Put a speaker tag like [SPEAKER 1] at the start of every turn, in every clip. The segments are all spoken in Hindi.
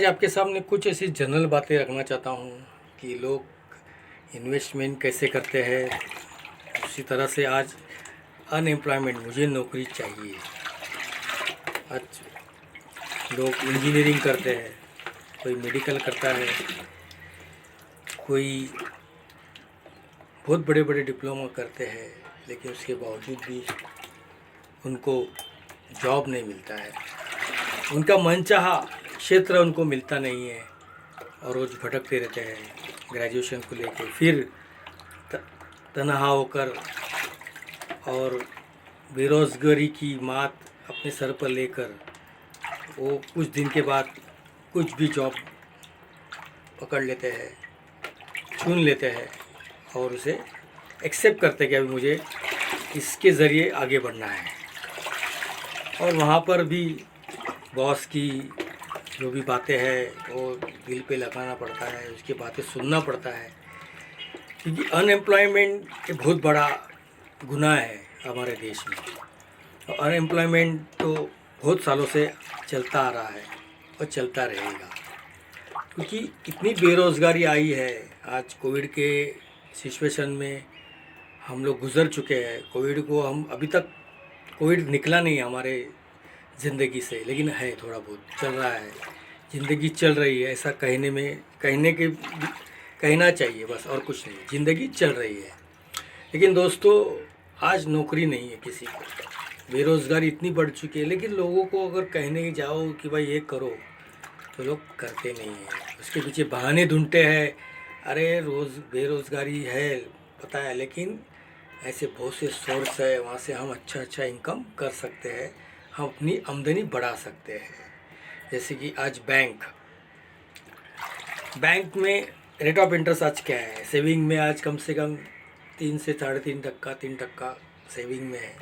[SPEAKER 1] आज आपके सामने कुछ ऐसी जनरल बातें रखना चाहता हूँ कि लोग इन्वेस्टमेंट कैसे करते हैं। उसी तरह से आज अनएम्प्लॉयमेंट, मुझे नौकरी चाहिए। आज लोग इंजीनियरिंग करते हैं, कोई मेडिकल करता है, कोई बहुत बड़े बड़े डिप्लोमा करते हैं, लेकिन उसके बावजूद भी उनको जॉब नहीं मिलता है। उनका मनचाहा क्षेत्र उनको मिलता नहीं है और रोज़ भटकते रहते हैं ग्रेजुएशन को लेके। फिर तनहा होकर और बेरोज़गारी की मात अपने सर पर लेकर वो कुछ दिन के बाद कुछ भी जॉब पकड़ लेते हैं, चुन लेते हैं और उसे एक्सेप्ट करते हैं कि अभी मुझे इसके ज़रिए आगे बढ़ना है। और वहाँ पर भी बॉस की जो भी बातें हैं वो दिल पे लगाना पड़ता है, उसकी बातें सुनना पड़ता है, क्योंकि अनएम्प्लॉयमेंट एक बहुत बड़ा गुनाह है हमारे देश में। और अनएम्प्लॉयमेंट तो बहुत सालों से चलता आ रहा है और चलता रहेगा, क्योंकि इतनी बेरोज़गारी आई है। आज कोविड के सिचुएशन में हम लोग गुज़र चुके हैं। कोविड को हम अभी तक कोविड निकला नहीं हमारे ज़िंदगी से, लेकिन है थोड़ा बहुत चल रहा है, ज़िंदगी चल रही है, ऐसा कहना चाहिए बस, और कुछ नहीं। ज़िंदगी चल रही है, लेकिन दोस्तों आज नौकरी नहीं है किसी को। बेरोज़गारी इतनी बढ़ चुकी है, लेकिन लोगों को अगर कहने जाओ कि भाई ये करो तो लोग करते नहीं हैं। उसके पीछे बहाने ढूंढते हैं। अरे बेरोज़गारी है पता है, लेकिन ऐसे बहुत से सोर्स है, वहाँ से हम अच्छा इनकम कर सकते हैं, हम अपनी आमदनी बढ़ा सकते हैं। जैसे कि आज बैंक में रेट ऑफ इंटरेस्ट आज क्या है। सेविंग में आज कम से कम 3 से 3.5%, 3% सेविंग में है।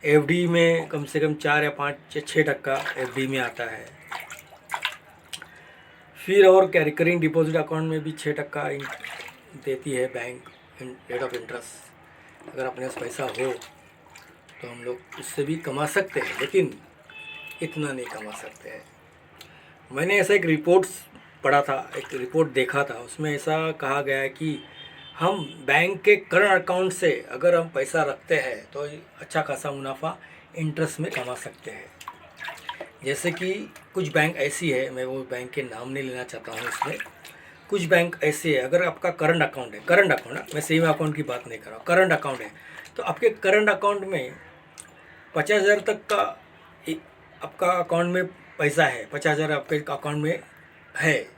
[SPEAKER 1] एफडी में कम से कम 4 या 5 या 6% एफडी में आता है। फिर और क्या, रिकरिंग डिपॉजिट अकाउंट में भी 6% देती है बैंक रेट ऑफ इंटरेस्ट। अगर अपने पास पैसा हो तो हम लोग उससे भी कमा सकते हैं, लेकिन इतना नहीं कमा सकते हैं। मैंने ऐसा एक पढ़ा था, एक रिपोर्ट देखा था, उसमें ऐसा कहा गया है कि हम बैंक के करंट अकाउंट से अगर हम पैसा रखते हैं तो अच्छा खासा मुनाफा इंटरेस्ट में कमा सकते हैं। जैसे कि कुछ बैंक ऐसी है, मैं वो बैंक के नाम नहीं लेना चाहता हूँ इसमें। कुछ बैंक ऐसे है, अगर आपका करंट अकाउंट, मैं सेविंग अकाउंट की बात नहीं कर रहा हूँ, करंट अकाउंट है, तो आपके करंट अकाउंट में 50,000 तक का आपका अकाउंट में पैसा है, 50,000 आपके अकाउंट में है,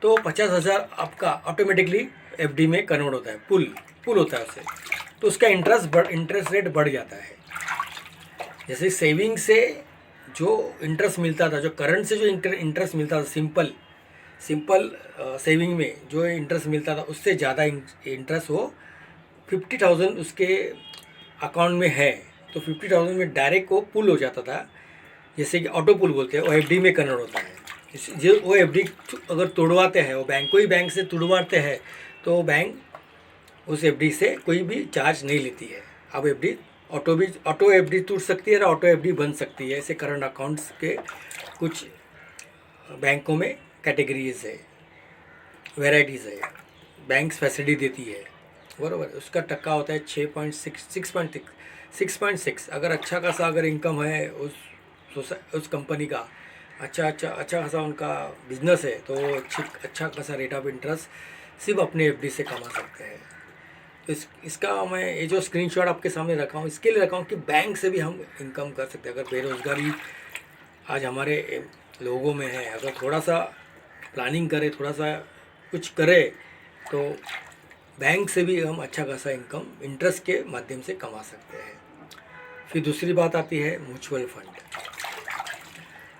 [SPEAKER 1] तो 50,000 आपका ऑटोमेटिकली एफडी में कन्वर्ट होता है, पुल होता है उससे, तो उसका इंटरेस्ट रेट बढ़ जाता है। जैसे सेविंग से जो इंटरेस्ट मिलता था, जो करंट से जो इंटरेस्ट मिलता था, सिंपल सेविंग में जो इंटरेस्ट मिलता था, उससे ज़्यादा इंटरेस्ट वो 50,000 उसके अकाउंट में है, तो 50,000 में डायरेक्ट वो पुल हो जाता था, जैसे कि ऑटो पुल बोलते हैं, वो एफडी में कन्वर्ट होता है। जो वो एफडी अगर तोड़वाते हैं, वो बैंक से तोड़वाते हैं, तो बैंक उस एफडी से कोई भी चार्ज नहीं लेती है। अब एफडी ऑटो एफडी टूट सकती है और ऑटो एफडी बन सकती है। ऐसे करंट अकाउंट्स के कुछ बैंकों में कैटेगरीज है, वेराइटीज़ है, बैंक्स फैसिलिटी देती है, बराबर। उसका टक्का होता है 6.6। अगर अच्छा खासा अगर इनकम है उस कंपनी का, अच्छा खासा उनका बिजनेस है, तो अच्छा खासा रेट ऑफ इंटरेस्ट सिर्फ अपने एफडी से कमा सकते हैं। तो इसका मैं ये जो स्क्रीनशॉट आपके सामने रखा हूँ, इसके लिए रखा हूँ कि बैंक से भी हम इनकम कर सकते हैं। अगर बेरोज़गारी आज हमारे लोगों में है, अगर थोड़ा सा प्लानिंग करें, थोड़ा सा कुछ करें, तो बैंक से भी हम अच्छा खासा इनकम इंटरेस्ट के माध्यम से कमा सकते हैं। फिर दूसरी बात आती है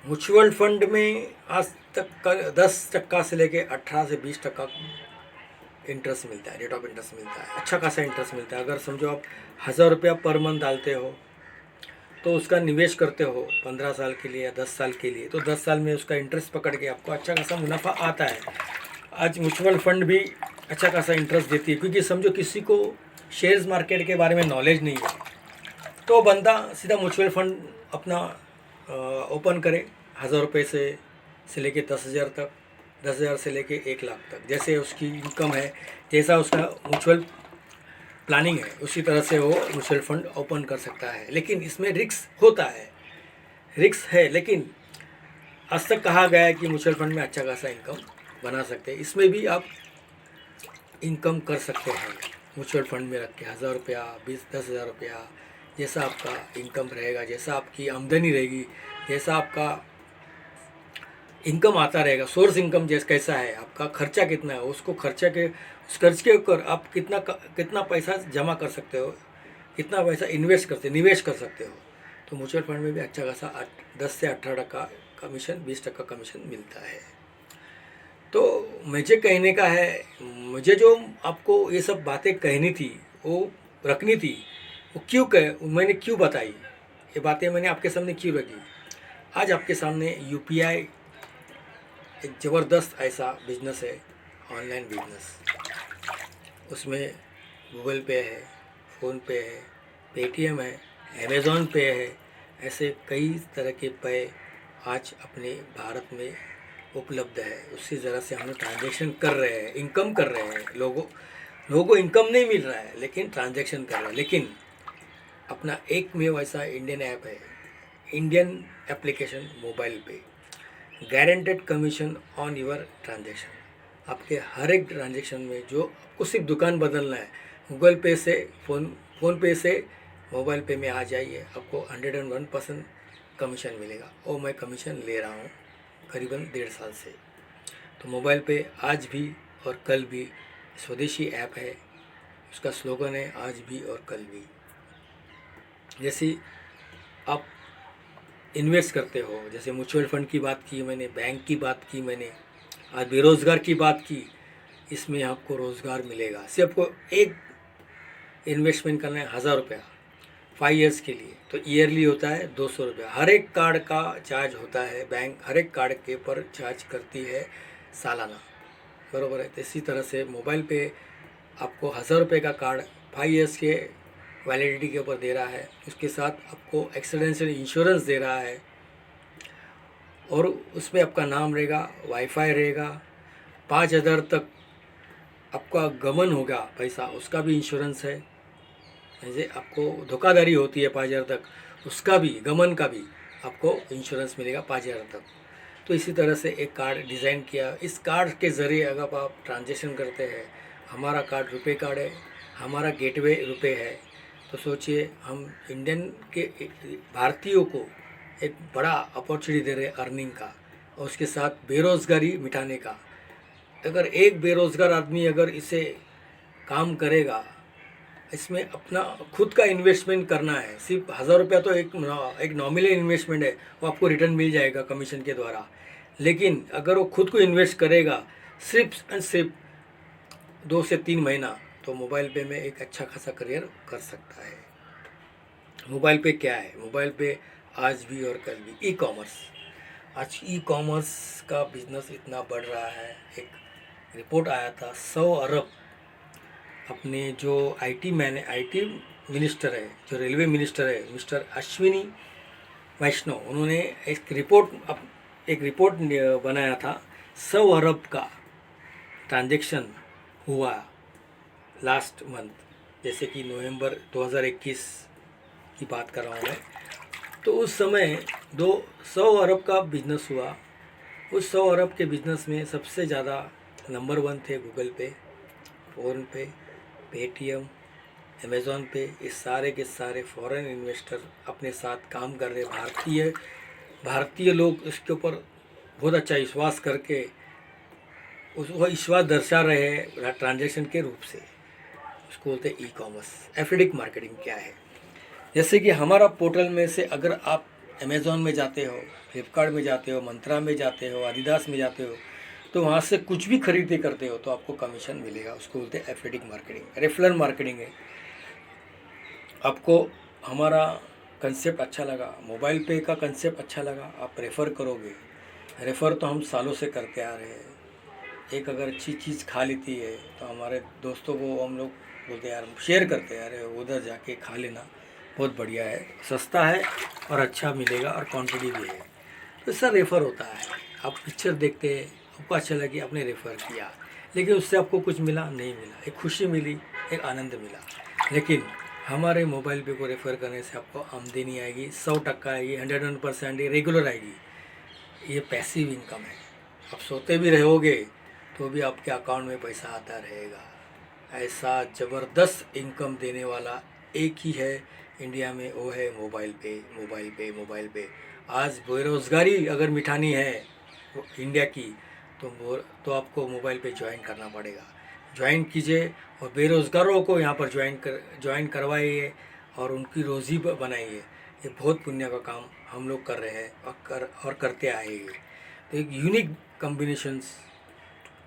[SPEAKER 1] म्यूचुअल फंड में आज तक का 10% से लेके 18 से 20% इंटरेस्ट मिलता है, रेट ऑफ इंटरेस्ट मिलता है, अच्छा खासा इंटरेस्ट मिलता है। अगर समझो आप 1,000 रुपया पर मंथ डालते हो, तो उसका निवेश करते हो 15 साल के लिए या 10 साल के लिए, तो 10 साल में उसका इंटरेस्ट पकड़ के आपको अच्छा खासा मुनाफा आता है। आज म्यूचुअल फंड भी अच्छा खासा इंटरेस्ट देती है, क्योंकि समझो किसी को शेयर्स मार्केट के बारे में नॉलेज नहीं है, तो बंदा सीधा म्यूचुअल फंड अपना ओपन करे, 1,000 रुपये से से लेके 10,000 तक, 10,000 से लेके 1 लाख तक, जैसे उसकी इनकम है, जैसा उसका म्यूचुअल प्लानिंग है, उसी तरह से वो म्यूचुअल फंड ओपन कर सकता है। लेकिन इसमें रिस्क होता है, रिस्क है, लेकिन आज तक कहा गया है कि म्यूचुअल फंड में अच्छा खासा इनकम बना सकते हैं। इसमें भी आप इनकम कर सकते हैं म्यूचुअल फंड में रख के 1,000 रुपया, 10,000 रुपया, जैसा आपका इनकम रहेगा, जैसा आपकी आमदनी रहेगी, जैसा आपका इनकम आता रहेगा, सोर्स इनकम जैसा कैसा है, आपका खर्चा कितना है, उसको उस खर्च के ऊपर आप कितना पैसा जमा कर सकते हो, कितना पैसा निवेश कर सकते हो। तो म्यूचुअल फंड में भी अच्छा खासा 10 से 18% कमीशन, 20% कमीशन मिलता है। तो मुझे कहने का है, मुझे जो आपको ये सब बातें कहनी थी, वो रखनी थी, मैंने क्यों बताई, ये बातें मैंने आपके सामने क्यों रखी। आज आपके सामने यूपीआई एक ज़बरदस्त ऐसा बिजनेस है, ऑनलाइन बिजनेस। उसमें गूगल पे है, फ़ोन पे है, पेटीएम है, अमेज़ॉन पे है, ऐसे कई तरह के पे आज अपने भारत में उपलब्ध है। उसी तरह से हम लोग ट्रांजेक्शन कर रहे हैं, इनकम कर रहे हैं। लोगों को इनकम नहीं मिल रहा है, लेकिन ट्रांजेक्शन कर रहे हैं। लेकिन अपना एक में वैसा इंडियन ऐप है, इंडियन एप्लीकेशन मोबाइल पे, guaranteed commission on your transaction. आपके हर एक ट्रांजेक्शन में जो आपको सिर्फ दुकान बदलना है, गूगल पे से फ़ोन पे से मोबाइल पे में आ जाइए, आपको 101% कमीशन मिलेगा। और मैं कमीशन ले रहा हूँ करीबन 1.5 साल से। तो मोबाइल पे आज भी और कल भी स्वदेशी ऐप है, उसका स्लोगन है आज भी और कल भी। जैसे आप इन्वेस्ट करते हो, जैसे म्यूचुअल फंड की बात की मैंने, बैंक की बात की मैंने, आज बेरोज़गार की बात की, इसमें आपको रोज़गार मिलेगा। सिर्फ आपको एक इन्वेस्टमेंट करना है 1,000 रुपया 5 ईयर्स के लिए, तो ईयरली होता है 200 रुपया। हर एक कार्ड का चार्ज होता है, बैंक हर एक कार्ड के पर चार्ज करती है सालाना, बरोबर है। तो इसी तरह से मोबाइल पे आपको 1,000 रुपये का कार्ड 5 ईयर्स के वैलिडिटी के ऊपर दे रहा है, उसके साथ आपको एक्सीडेंशियल इंश्योरेंस दे रहा है, और उसमें आपका नाम रहेगा, वाईफाई रहेगा, 5,000 तक आपका गमन होगा पैसा, उसका भी इंश्योरेंस है। जैसे आपको धोखाधड़ी होती है 5,000 तक, उसका भी, गमन का भी आपको इंश्योरेंस मिलेगा 5,000 तक। तो इसी तरह से एक कार्ड डिज़ाइन किया। इस कार्ड के ज़रिए अगर आप ट्रांजेक्शन करते हैं, हमारा कार्ड रुपए कार्ड है, हमारा गेटवे रुपए है, तो सोचिए हम इंडियन के भारतीयों को एक बड़ा अपॉर्चुनिटी दे रहे हैं अर्निंग का, और उसके साथ बेरोज़गारी मिटाने का। अगर एक बेरोज़गार आदमी अगर इसे काम करेगा, इसमें अपना खुद का इन्वेस्टमेंट करना है, सिर्फ 1,000 रुपया तो एक नॉमिनल इन्वेस्टमेंट है, वो आपको रिटर्न मिल जाएगा कमीशन के द्वारा। लेकिन अगर वो खुद को इन्वेस्ट करेगा सिर्फ एंड सिर्फ 2 से 3 महीना, तो मोबाइल पे में एक अच्छा खासा करियर कर सकता है। मोबाइल पे क्या है, मोबाइल पे आज भी और कल भी ई कॉमर्स। आज ई कॉमर्स का बिजनेस इतना बढ़ रहा है। एक रिपोर्ट आया था 100 अरब अपने जो आईटी मिनिस्टर है, जो रेलवे मिनिस्टर है, मिस्टर अश्विनी वैष्णव, उन्होंने एक रिपोर्ट बनाया था। 100 अरब का ट्रांजैक्शन हुआ लास्ट मंथ, जैसे कि नवंबर 2021 की बात कर रहा हूँ मैं। तो उस समय 100 अरब का बिजनेस हुआ। उस 100 अरब के बिजनेस में सबसे ज़्यादा नंबर 1 थे गूगल पे, फ़ोन पे, पेटीएम, अमेज़ॉन पे। इस सारे के सारे फॉरेन इन्वेस्टर अपने साथ काम कर रहे, भारतीय लोग इसके ऊपर बहुत अच्छा विश्वास करके वो विश्वास दर्शा रहे हैं ट्रांजैक्शन के रूप से। उसको बोलते हैं ई कॉमर्स। एफिलिएट मार्केटिंग क्या है, जैसे कि हमारा पोर्टल में से अगर आप अमेज़ॉन में जाते हो, फ्लिपकार्ट में जाते हो, मंत्रा में जाते हो, एडिडास में जाते हो, तो वहाँ से कुछ भी खरीदे करते हो तो आपको कमीशन मिलेगा। उसको बोलते हैं एफिलिएट मार्केटिंग, रेफरल मार्केटिंग है। आपको हमारा कंसेप्ट अच्छा लगा, मोबाइल पे का कंसेप्ट अच्छा लगा, आप रेफ़र करोगे। रेफ़र तो हम सालों से करते आ रहे हैं। एक अगर अच्छी चीज़ खा लेती है तो हमारे दोस्तों को हम लोग बोलते हैं यार, शेयर करते हैं, अरे उधर जाके खा लेना, बहुत बढ़िया है, सस्ता है और अच्छा मिलेगा और क्वांटिटी भी है। तो इसका रेफ़र होता है। आप पिक्चर देखते हैं, आपको अच्छा लगे, आपने रेफ़र किया, लेकिन उससे आपको कुछ मिला नहीं मिला, एक खुशी मिली, एक आनंद मिला। लेकिन हमारे मोबाइल पे को रेफ़र करने से आपको आमदनी आएगी, 100% आएगी, 101% ये रेगुलर आएगी। ये पैसिव इनकम है। आप सोते भी रहोगे तो भी आपके अकाउंट में पैसा आता रहेगा। ऐसा ज़बरदस्त इनकम देने वाला एक ही है इंडिया में, वो है मोबाइल पे, मोबाइल पे, मोबाइल पे। आज बेरोज़गारी अगर मिटानी है इंडिया की, तो आपको मोबाइल पे ज्वाइन करना पड़ेगा। ज्वाइन कीजिए और बेरोज़गारों को यहाँ पर ज्वाइन करवाइए और उनकी रोज़ी बनाइए। ये बहुत पुण्य का काम हम लोग कर रहे हैं और करते आएंगे। तो एक unique combinations,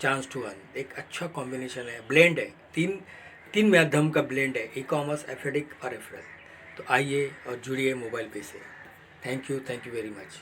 [SPEAKER 1] chance to earn, एक अच्छा कॉम्बिनेशन है, ब्लेंड है, तीन तीन माध्यम का ब्लेंड है, ई कॉमर्स, एफएडिक और रेफरल। तो आइए और जुड़िए मोबाइल पे से। Thank you very much.